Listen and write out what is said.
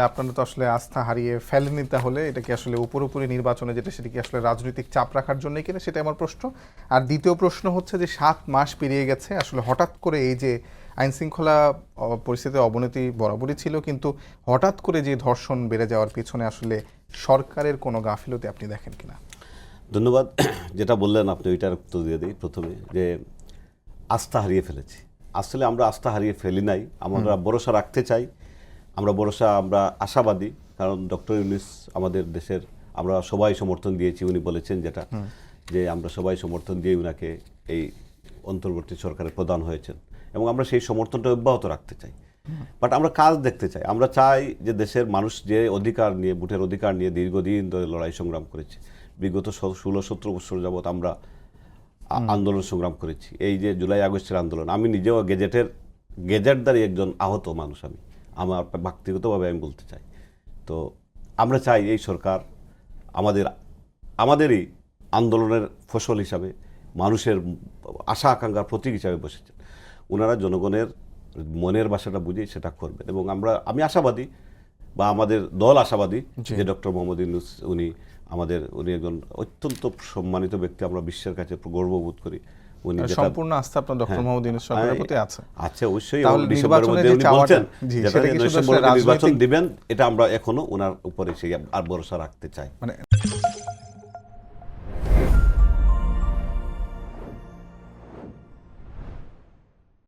আপনারা তো আসলে আস্থা হারিয়ে ফেলেনি, তাহলে এটা কি আসলে উপরি নির্বাচনে যেটা, সেটা কি আসলে রাজনৈতিক চাপ রাখার জন্যই কিনা, সেটা আমার প্রশ্ন। আর দ্বিতীয় প্রশ্ন হচ্ছে যে 7 মাস পেরিয়ে গেছে, আসলে হঠাৎ করে এই যে আইন শৃঙ্খলা পরিস্থিতির অবনতি বরাবরই ছিল, কিন্তু হঠাৎ করে যে ধর্ষণ বেড়ে যাওয়ার পিছনে আসলে সরকারের কোনো গাফিলতি আপনি দেখেন কিনা? ধন্যবাদ। যেটা বললেন আপনি ওইটার উত্তর দিয়ে দিই প্রথমে, যে আস্থা হারিয়ে ফেলেছি। আসলে আমরা আস্থা হারিয়ে ফেলি নাই, আমরা ভরসা রাখতে চাই। আমরা আশাবাদী, কারণ ডক্টর ইউনূস আমাদের দেশের, আমরা সবাই সমর্থন দিয়েছি। উনি বলেছেন যেটা, যে আমরা সবাই সমর্থন দিয়ে উনাকে এই অন্তর্বর্তী সরকারের প্রধান হয়েছেন, এবং আমরা সেই সমর্থনটা অব্যাহত রাখতে চাই। বাট আমরা কাজ দেখতে চাই। আমরা চাই যে দেশের মানুষ যে অধিকার নিয়ে, ভোটের অধিকার নিয়ে দীর্ঘদিন ধরে লড়াই সংগ্রাম করেছে, বিগত 16-17 বছর যাবৎ আমরা আন্দোলন সংগ্রাম করেছি। এই যে জুলাই আগস্টের আন্দোলন, আমি নিজেও গেজেটদারি একজন আহত মানুষ। আমার ব্যক্তিগতভাবে আমি বলতে চাই। তো আমরা চাই এই সরকার আমাদেরই আন্দোলনের ফসল হিসাবে, মানুষের আশা আকাঙ্ক্ষার প্রতীক হিসাবে বসেছেন। ওনারা জনগণের মনের ভাষাটা বুঝে সেটা করবেন, এবং আমি আশাবাদী, বা আমাদের দল আশাবাদী, যে ডক্টর মোহাম্মদ ইউনূস উনি একজন অত্যন্ত সম্মানিত ব্যক্তি। আমরা বিশ্বের কাছে গর্ববোধ করি। উনি সম্পূর্ণ আস্থা আপনার ডক্টর মোহাম্মদ ইউনূস সরকারের প্রতি আছে? আছে, অবশ্যই। ডিসেম্বরের মধ্যে উনি বলছেন নির্বাচন দিবেন, এটা আমরা এখনো ওনার উপরে সেই আর ভরসা রাখতে চাই।